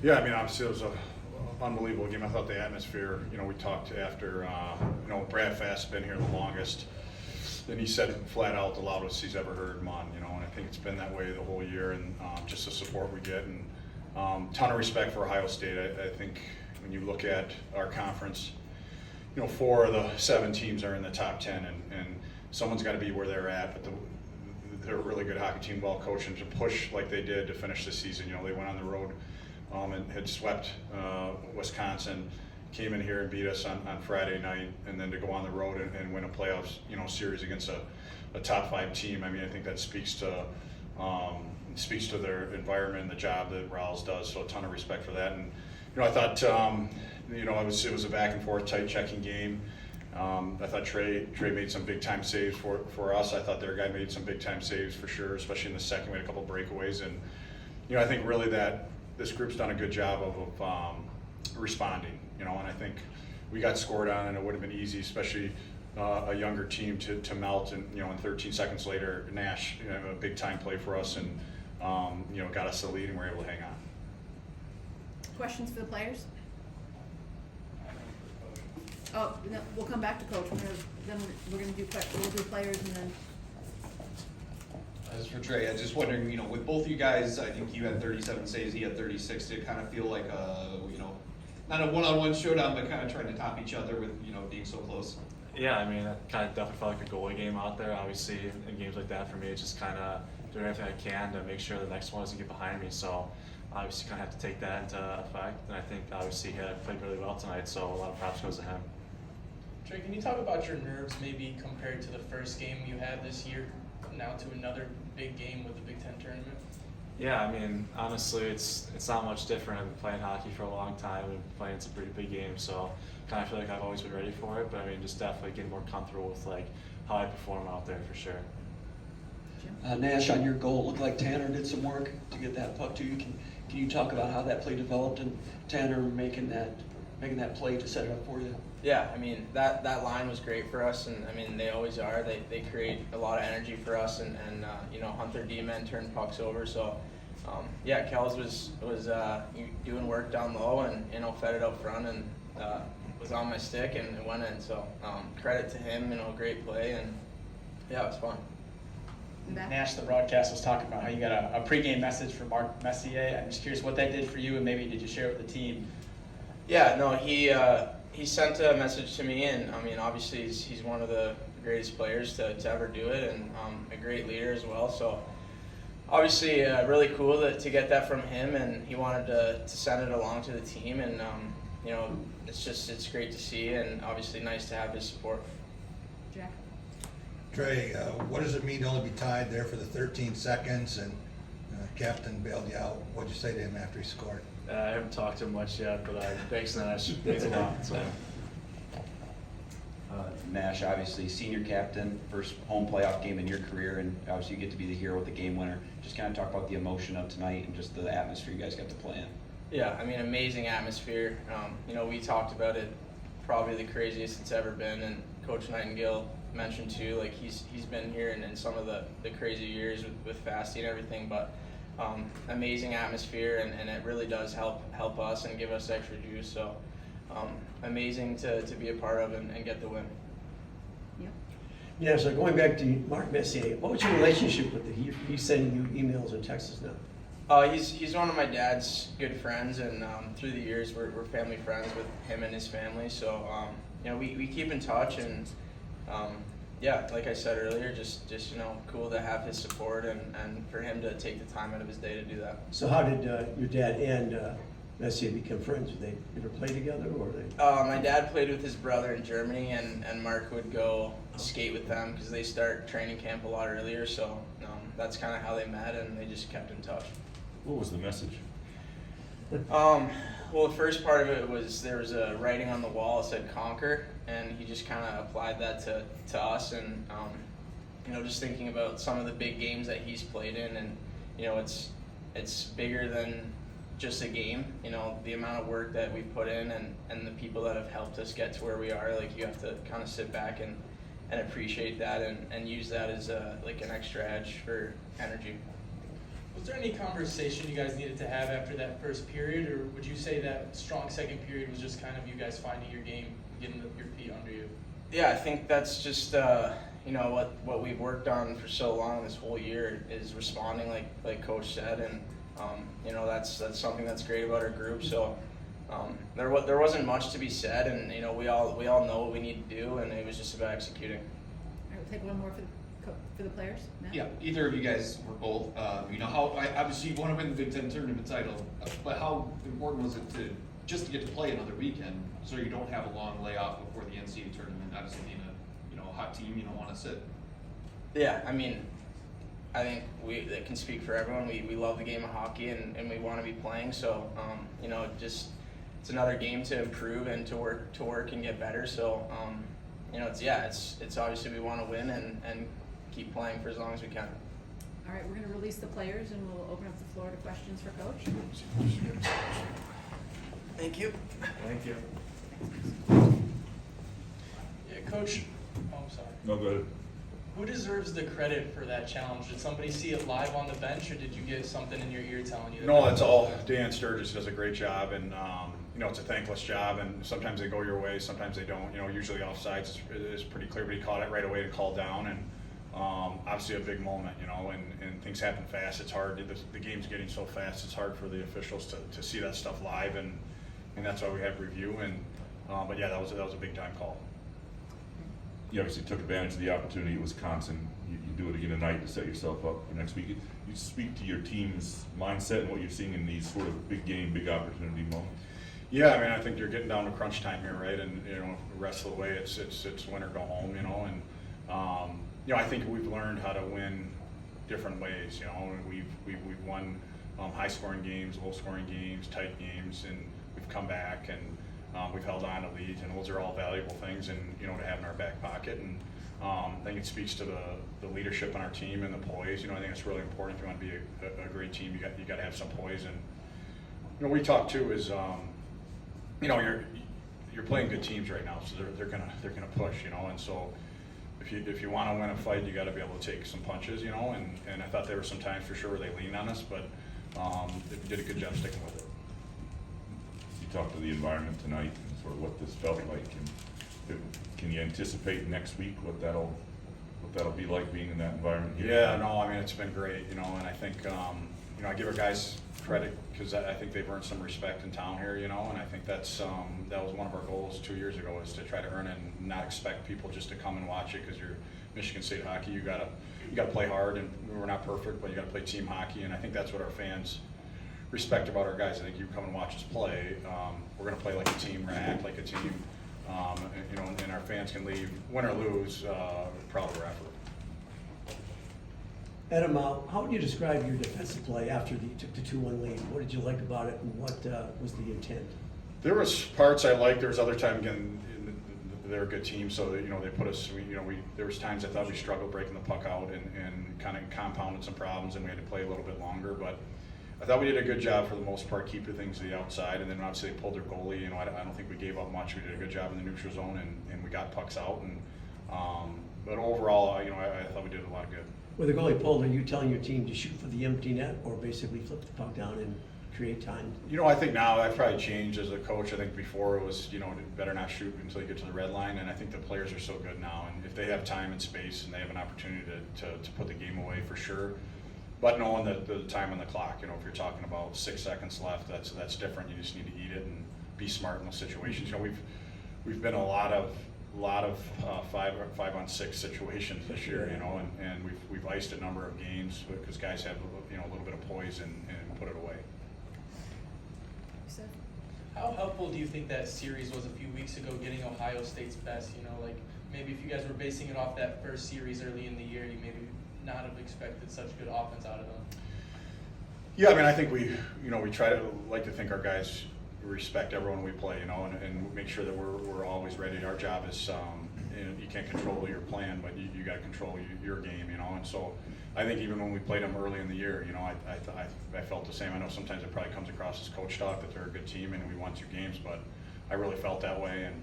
Yeah, I mean, obviously it was a unbelievable game. I thought the atmosphere, we talked after, Brad Fast's been here the longest, and he said flat out the loudest he's ever heard Mon, and I think it's been that way the whole year, and just the support we get, and ton of respect for Ohio State. I think when you look at our conference, 4 of the 7 teams are in the top 10, and someone's got to be where they're at, but they're a really good hockey team, well coached, and to push like they did to finish the season. They went on the road and had swept Wisconsin, came in here and beat us on Friday night, and then to go on the road and win a playoffs series against a top 5 team. I mean, I think that speaks to their environment and the job that Rouse does. So a ton of respect for that. And I thought it was a back and forth, tight checking game. I thought Trey made some big time saves for us. I thought their guy made some big time saves for sure, especially in the second. We had a couple breakaways, and I think really that this group's done a good job of responding. And I think we got scored on, and it would have been easy, especially a younger team to melt. And and 13 seconds later, Nash, a big time play for us, and got us the lead, and we were able to hang on. Questions for the players? Oh, no, we'll come back to coach. We'll do players, and then. As for Trey, I was just wondering, with both you guys, I think you had 37 saves, he had 36. Did it kind of feel like not a one-on-one showdown, but kind of trying to top each other with, being so close? Yeah, I mean, that kind of definitely felt like a goalie game out there. Obviously, in games like that, for me, it's just kind of doing everything I can to make sure the next one doesn't get behind me. So, obviously, kind of have to take that into effect. And I think, obviously, he had played really well tonight, so a lot of props goes to him. Trey, can you talk about your nerves maybe compared to the first game you had this year, now to another big game with the Big Ten tournament? Yeah, I mean, honestly, it's not much different. I've been playing hockey for a long time and playing some pretty big games, so kind of feel like I've always been ready for it. But I mean, just definitely getting more comfortable with like how I perform out there for sure. Nash, on your goal, it looked like Tanner did some work to get that puck to you. Can you talk about how that play developed and Tanner making that play to set it up for you? Yeah, I mean, that line was great for us, and I mean, they always are. They create a lot of energy for us, and hunt their D-men, turn pucks over. So, yeah, Kels was doing work down low and, fed it up front and was on my stick and it went in. So, credit to him, great play, and yeah, it was fun. Nash, the broadcast was talking about how you got a pregame message from Mark Messier. I'm just curious what that did for you, and maybe did you share it with the team? Yeah, no, he sent a message to me, and I mean, obviously he's one of the greatest players to ever do it, and a great leader as well. So obviously really cool to get that from him, and he wanted to send it along to the team, and it's great to see, and obviously nice to have his support. Jack. Trey, what does it mean to only be tied there for the 13 seconds, and captain bailed you out? What'd you say to him after he scored? I haven't talked to him much yet, but thanks, Nash. Thanks a lot. So. Nash, obviously senior captain, first home playoff game in your career, and obviously you get to be the hero with the game winner. Just kind of talk about the emotion of tonight and just the atmosphere you guys got to play in. Yeah, I mean, amazing atmosphere. We talked about it, probably the craziest it's ever been, and Coach Nightingale mentioned too, like he's been here in some of the crazy years with Fasty and everything, but amazing atmosphere, and it really does help us and give us extra juice. So amazing to be a part of and get the win. Yep. Yeah, so going back to Mark Messier, what was your relationship with him? He's sending you emails and texts now. He's one of my dad's good friends, and through the years we're family friends with him and his family. So we keep in touch, and yeah, like I said earlier, just cool to have his support and for him to take the time out of his day to do that. So how did your dad and Messier become friends? Did they ever play together, or they? My dad played with his brother in Germany, and Mark would go skate with them because they start training camp a lot earlier. So that's kind of how they met, and they just kept in touch. What was the message? Well, the first part of it was there was a writing on the wall that said "Conquer," and he just kind of applied that to us, and just thinking about some of the big games that he's played in, and it's bigger than just a game. The amount of work that we've put in, and the people that have helped us get to where we are. Like, you have to kind of sit back and appreciate that, and use that as an extra edge for energy. Was there any conversation you guys needed to have after that first period, or would you say that strong second period was just kind of you guys finding your game, getting your feet under you? Yeah, I think that's just what we've worked on for so long this whole year is responding like Coach said, and that's something that's great about our group. So there wasn't much to be said, and we all know what we need to do, and it was just about executing. All right, we'll take one more for the players. Matt? Yeah, either of you guys were both. Obviously you want to win the Big Ten tournament title, but how important was it to get to play another weekend so you don't have a long layoff before the NCAA tournament? Obviously being a hot team, you don't want to sit. Yeah, I mean, I think that can speak for everyone. We love the game of hockey and we want to be playing. So just it's another game to improve and to work and get better. So it's obviously we want to win and keep playing for as long as we can. All right, we're going to release the players and we'll open up the floor to questions for Coach. Thank you. Thank you. Yeah, Coach. Oh, I'm sorry. No, go ahead. Who deserves the credit for that challenge? Did somebody see it live on the bench, or did you get something in your ear telling you? No, that's all. Dan Sturgis does a great job, and it's a thankless job, and sometimes they go your way, sometimes they don't. Usually offsides is pretty clear, but he caught it right away and called down, and obviously a big moment, and things happen fast. It's hard. The game's getting so fast. It's hard for the officials to see that stuff live, and that's why we have review. And but yeah, that was a big time call. You obviously took advantage of the opportunity at Wisconsin. You do it again tonight to set yourself up for next week. You speak to your team's mindset and what you're seeing in these sort of big game, big opportunity moments. Yeah, I mean, I think you're getting down to crunch time here, right? And the rest of the way, it's win or go home, and I think we've learned how to win different ways. We've won high scoring games, low scoring games, tight games, and we've come back and we've held on to leads, and those are all valuable things, and to have in our back pocket. And I think it speaks to the leadership on our team and the poise. I think it's really important if you want to be a great team. You got to have some poise. And we talk too is you're playing good teams right now, so they're gonna push. And so if you want to win a fight, you got to be able to take some punches. And I thought there were some times for sure where they leaned on us, but they did a good job sticking with it. You talked to the environment tonight and sort of what this felt like, and can you anticipate next week what that'll be like being in that environment here? Yeah, no, I mean, it's been great, and I think I give our guys credit because I think they've earned some respect in town here, and I think that was one of our goals 2 years ago, is to try to earn it and not expect people just to come and watch it because you're Michigan State hockey. You gotta play hard, and we're not perfect, but you gotta play team hockey, and I think that's what our fans respect about our guys. I think you come and watch us play. We're going to play like a team. We're going to act like a team. And our fans can leave, win or lose, proud of our effort. Adam, how would you describe your defensive play after you took the 2-1 lead? What did you like about it, and what was the intent? There was parts I liked. There was other time, again, they're a good team, so they put us. There was times I thought we struggled breaking the puck out and kind of compounded some problems, and we had to play a little bit longer, but I thought we did a good job for the most part, keeping things to the outside, and then obviously they pulled their goalie. I don't think we gave up much. We did a good job in the neutral zone, and we got pucks out. And but overall, I thought we did a lot of good. With the goalie pulled, are you telling your team to shoot for the empty net, or basically flip the puck down and create time? I think now I've probably changed as a coach. I think before it was, better not shoot until you get to the red line, and I think the players are so good now, and if they have time and space and they have an opportunity to put the game away, for sure. But knowing that the time on the clock, if you're talking about 6 seconds left, that's different. You just need to eat it and be smart in those situations. We've been a lot of 5-on-6 situations this year, and we've iced a number of games because guys have a little bit of poise and put it away. How helpful do you think that series was a few weeks ago, getting Ohio State's best? Maybe if you guys were basing it off that first series early in the year, you maybe not have expected such good offense out of them. Yeah, I mean, I think we try to like to think our guys respect everyone we play, and make sure that we're always ready. Our job is, you can't control your plan, but you got to control your game, and so I think even when we played them early in the year, I felt the same. I know sometimes it probably comes across as coach talk that they're a good team and we won 2 games, but I really felt that way. And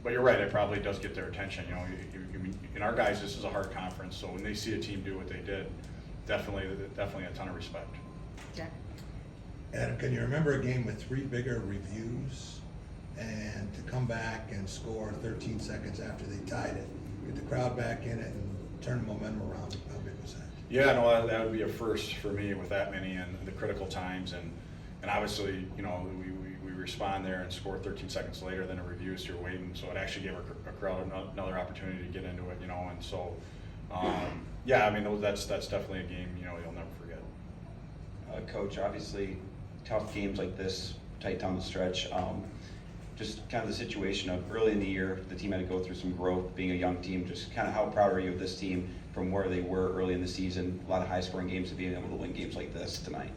but you're right, it probably does get their attention. And our guys, this is a hard conference, so when they see a team do what they did, definitely a ton of respect. Jack? Adam, can you remember a game with 3 bigger reviews and to come back and score 13 seconds after they tied it, get the crowd back in it and turn the momentum around? How big was that? Yeah, no, that would be a first for me with that many and the critical times, and obviously, you know, we respond there and score 13 seconds later, then a review, so you're waiting, so it actually gave a crowd another opportunity to get into it, you know, and so, yeah, I mean, that's definitely a game, you know, you'll never forget. Coach, obviously, tough games like this, tight down the stretch. Just kind of the situation of early in the year, the team had to go through some growth, being a young team. Just kind of how proud are you of this team from where they were early in the season? A lot of high-scoring games, and being able to win games like this tonight.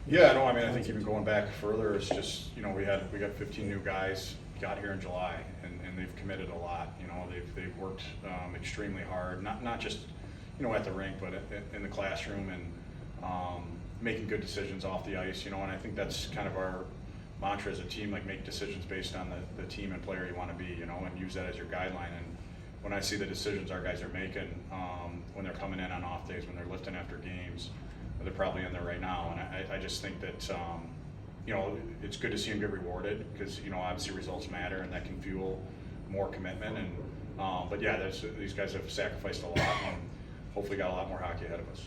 Yeah, no, I mean, I think even going back further, it's just, you know, we got 15 new guys got here in July, and they've committed a lot. You know, they've worked extremely hard, not just, you know, at the rink, but in the classroom, and making good decisions off the ice. You know, and I think that's kind of our mantra as a team, like make decisions based on the team and player you want to be, you know, and use that as your guideline. And when I see the decisions our guys are making, when they're coming in on off days, when they're lifting after games, they're probably in there right now. And I just think that, you know, it's good to see them get rewarded because, you know, obviously results matter and that can fuel more commitment. And but yeah, these guys have sacrificed a lot and hopefully got a lot more hockey ahead of us.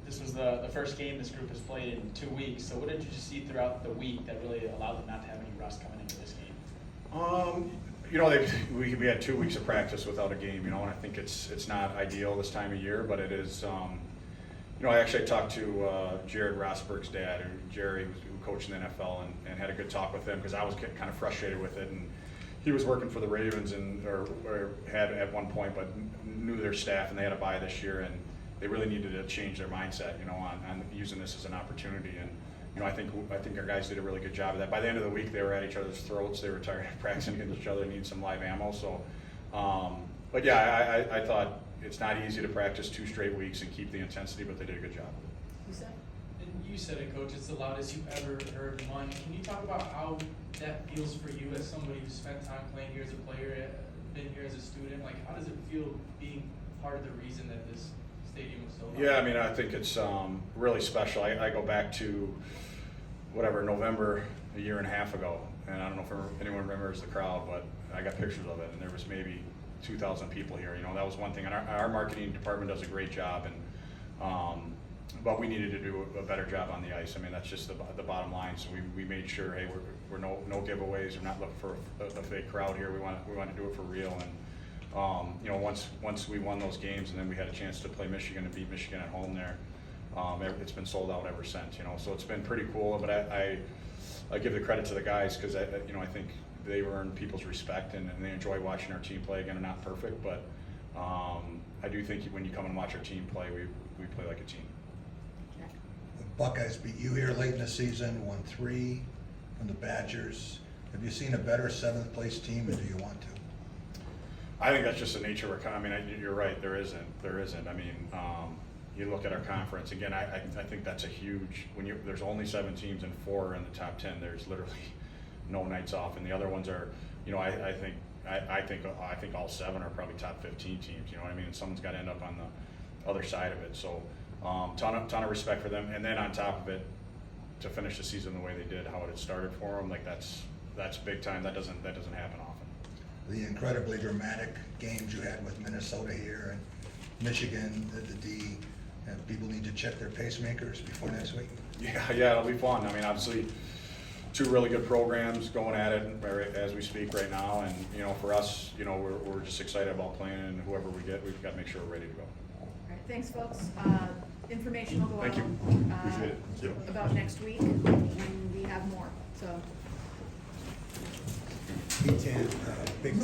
This was the first game this group has played in 2 weeks. So what did you see throughout the week that really allowed them not to have any rust coming into this game? You know, we had 2 weeks of practice without a game, you know, and I think it's not ideal this time of year, but it is, you know, I talked to Jared Rosberg's dad, Jerry, who coached in the NFL, and had a good talk with him because I was getting kind of frustrated with it. And he was working for the Ravens or had at one point, but knew their staff, and they had a bye this year, and they really needed to change their mindset, you know, on using this as an opportunity. And you know, I think our guys did a really good job of that. By the end of the week, they were at each other's throats. They were tired of practicing against each other, needed some live ammo. So, but yeah, I thought it's not easy to practice 2 straight weeks and keep the intensity, but they did a good job. You said? And you said it, Coach, it's the loudest you've ever heard one. Can you talk about how that feels for you as somebody who spent time playing here as a player, been here as a student? Like, how does it feel being part of the reason that this stadium was so loud? Yeah, I mean, I think it's really special. I go back to November a year and a half ago, and I don't know if anyone remembers the crowd, but I got pictures of it, and there was maybe 2,000 people here. You know, that was one thing. And our marketing department does a great job, and but we needed to do a better job on the ice. I mean, that's just the bottom line. So we made sure, hey, we're no giveaways. We're not looking for a fake crowd here. We want to do it for real. And you know, once we won those games, and then we had a chance to play Michigan and beat Michigan at home there. It's been sold out ever since. You know, so it's been pretty cool. But I give the credit to the guys because you know, I think they've earned people's respect, and they enjoy watching our team play. Again, they're not perfect, but I do think when you come and watch our team play, we play like a team. The Buckeyes beat you here late in the season, won 3 from the Badgers. Have you seen a better 7th place team, or do you want to? I think that's just the nature of our. I mean, you're right. There isn't. I mean, you look at our conference again. I think that's a huge. There's only 7 teams and 4 are in the top 10. There's literally no nights off, and the other ones are. You know, I think all 7 are probably top 15 teams. You know what I mean? And someone's got to end up on the other side of it. So, ton of respect for them. And then on top of it, to finish the season the way they did, how it had started for them, like that's big time. That doesn't happen often. The incredibly dramatic games you had with Minnesota here and Michigan, the D, people need to check their pacemakers before next week. Yeah, it'll be fun. I mean, obviously, 2 really good programs going at it as we speak right now, and you know, for us, you know, we're just excited about playing, and whoever we get, we've got to make sure we're ready to go. All right, thanks, folks. Information will go Thank you. out Appreciate it. Thank you. about next week when we have more. So. Big Ten. Big